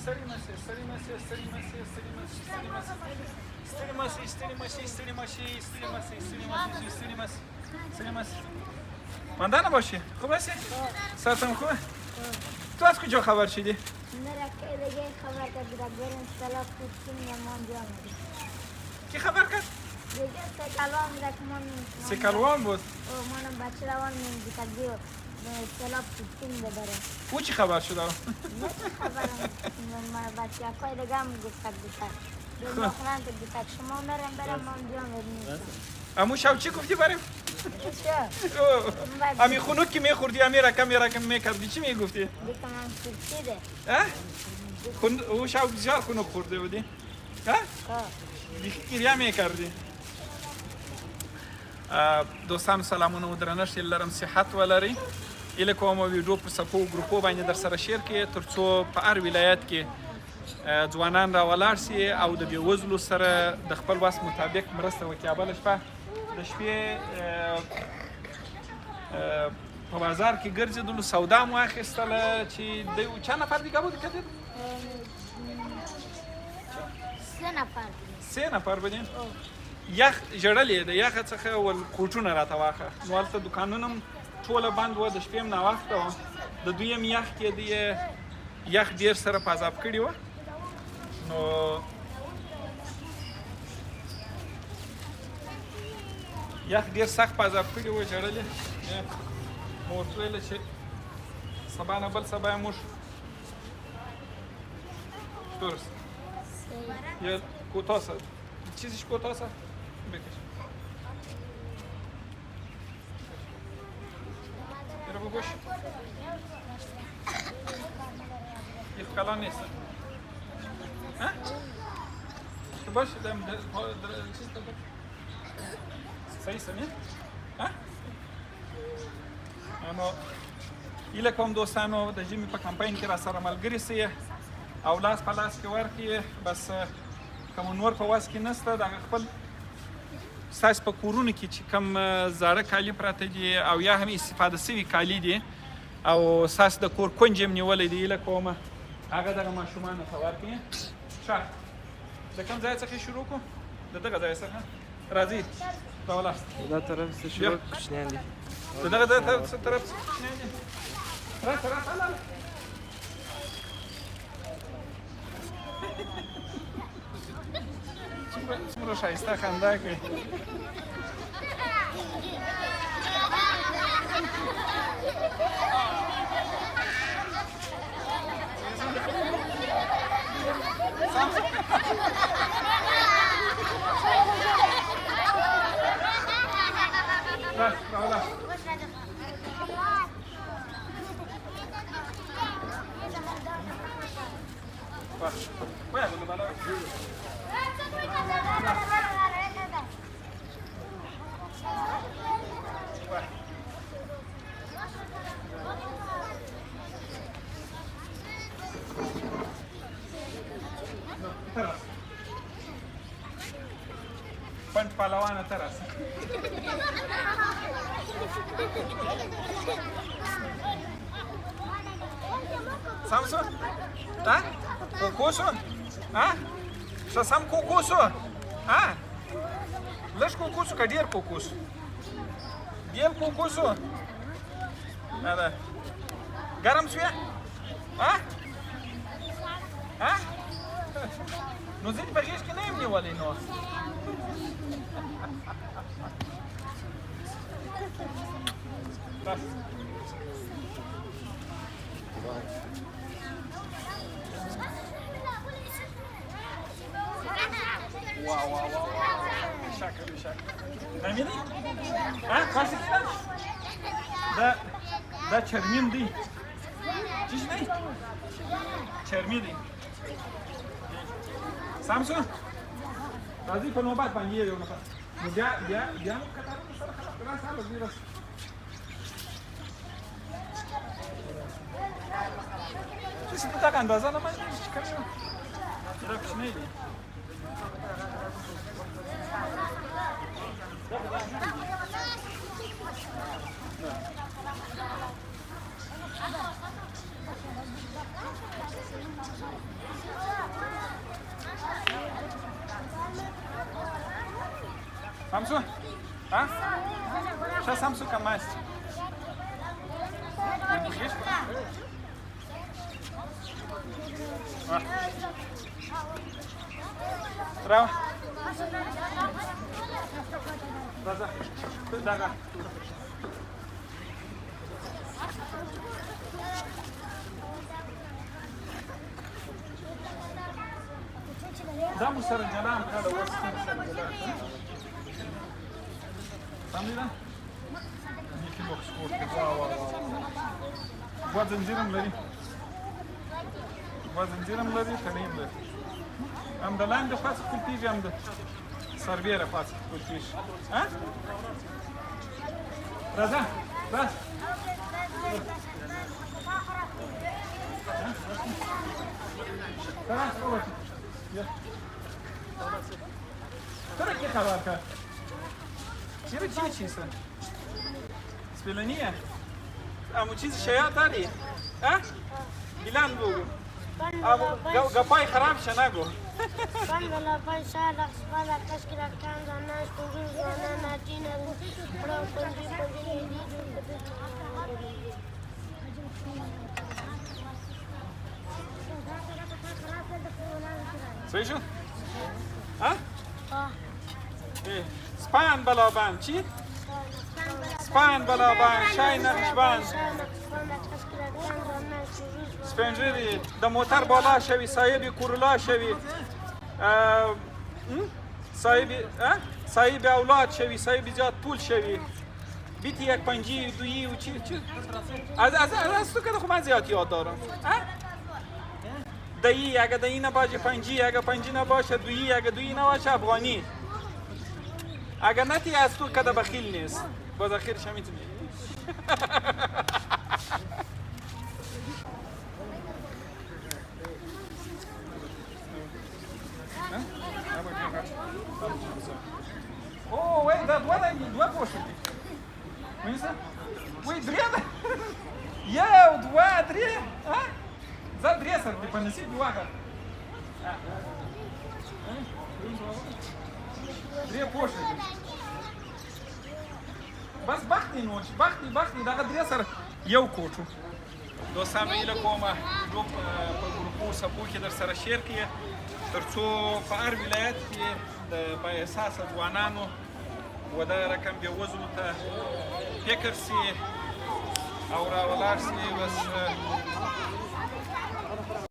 ستړي مشي ستړي مشي ستړي مشي ستړي مشي ستړي مشي ستړي مشي ستړي مشي ستړي مشي ستړي مشي ستړي مشي ستړي مشي ستړي مشي ماندانه باشی خوب هستی؟ ساعتم خوبه؟ تو از کجا خبر شدی؟ مرا که دیگه خبر کرد بریم سلام پوچیم نمان جا میدیم کی خبر کرد؟ دیگه سکلوان میره که من سکلوان بود؟ منم بچه روان میدیم که دیو سلام پوچیم ببره او چی خبر شده؟ نه چه خبرم من بچه اکای دیگه هم گفتد بیتر به مخلان که بیتر شما برم من جا میدیم امو شب چی گفتی بریم؟ چه؟ امی خونوک که میخوردی امی رکم میکردی چی میگفتی؟ دیگه من سرسیده او شب بسیار خونوک خورده بودی؟ دیگه گریه میکردی؟ دوستان سلامونه و درنښت لرم صحت ولرئ ایله کوم ویډیو په صفو او ګروپو باندې در سره شیر کړئ ترڅو په هر ولایت کې ځوانان راولاړ سي او د بېوزلو سره د خپل وس مطابق مرسته وکړي. بله شپه د شپې په بازار کې ګرځېدلو سودا مو اخیستله چې د چا نفر دیگه بود کتید؟ 3 نفر بودین؟ یخ ژړلې د یخه څخه ول کوټونه راته واخه نو هلته دوکانونه هم ټوله بند وه د شپې هم ناوخته وه د دوی هم یخ کې د یخ ډېر سره په عذاب کړي وه نو یخ ډېر سخت په عذاب کړي وه ژړلې مو ورته ویله چې سبا نه بل سبا یې موږ درست یه کوتاه چیزش کوتاه بکش برو بگوش یه کلان نیست تو باش چیز دادم صحیح سنی نو ایله کوم دوستانو د ژمي په کمپاین کې را سره ملګري سي او لاس په لاس کې ورکړي بس کوم نور په واس کې نسته د خپل ستاسو په کورونو کې چې کوم زاړه کالي پراته دي او یا هم استفاده سوي کالي دي او ستاسو د کور کونج هم نیولی دی ایله کومه هغه دغه ماشومانو ته ورکړي ښه د کوم ځای څخه شروع کړو د دغه ځای څخه راځئ راولاست دا طرف څه شروع کوچنیان دي د دغه طرف څخه کوچنیان دي راشه لاله څومره ښایسته خندا کوي Până palawana teraz. Samson? Da? Cocosul? Ha? Și sam cocosul? Ha? Lași cocosul, că dier cocosul. Dier cocosul. Da, da. Garam suia? Ha? Ha? Nu zici pe că nu-i mniuali nu. Wow. Şaka. Ne miydi? Ha? Kaçtıktan? Da çermin değil. Çiş ne? Çermin değil. Samsun? Razı pe nobat bani ye yonu. Dia nu katarul sara kala sala biraz. Siz bu takan da zana mai çıkarıyor. Bırak neydi? Samsu? Ha? Și Samsu cam mai este. Bravo. Raza. Daga. Da mu sără gelam kada osti sără gelam. Samida? Niki box sport. Wa zanjiram lari. Wa zanjiram lari tanim lari. Am de lan de față cultivi am de sarviere față cultivi. Ha? Raza, Raz. Teraz powiedz. Która jaka walka? Cire ce să? Spelenie? Am ucis și ea tare. Ha? Ilan bugu. Gapai haram shanago. Cuando la paisa la espada casquera canta nas tugus na natina pro condi Слышишь? А? Спан балабан, чи? Спан балабан, шайна шбан. Spenjeri, de motor bala şevi, sahibi kurula şevi. Sahibi avlat şevi, sahibi zat pul şevi. Biti یک پنجی دویی و چی؟ از تو که خب من زیاد یاد دارم. دایی اگه دایی نباشه پنجی، اگه پنجی نباشه دویی، اگه دویی نباشه افغانی. اگه نتی از تو که بخیل نیست. باز آخرش هم میتونی. Oh, wait, that one I need. What was it? Wait, Dreda? Eu, два, три, а? За дресер, ты понеси два. Две пошли. Бас бахни ночь, бахни, да дресер, eu coach. Do same ile کومه ګروپ په ګروپو سپو کې در سره شیر کړي ترڅو په هر ولایت کې د با اساسه ځوانانو و دا رقم به وضو ته فکر سي او راولار سي بس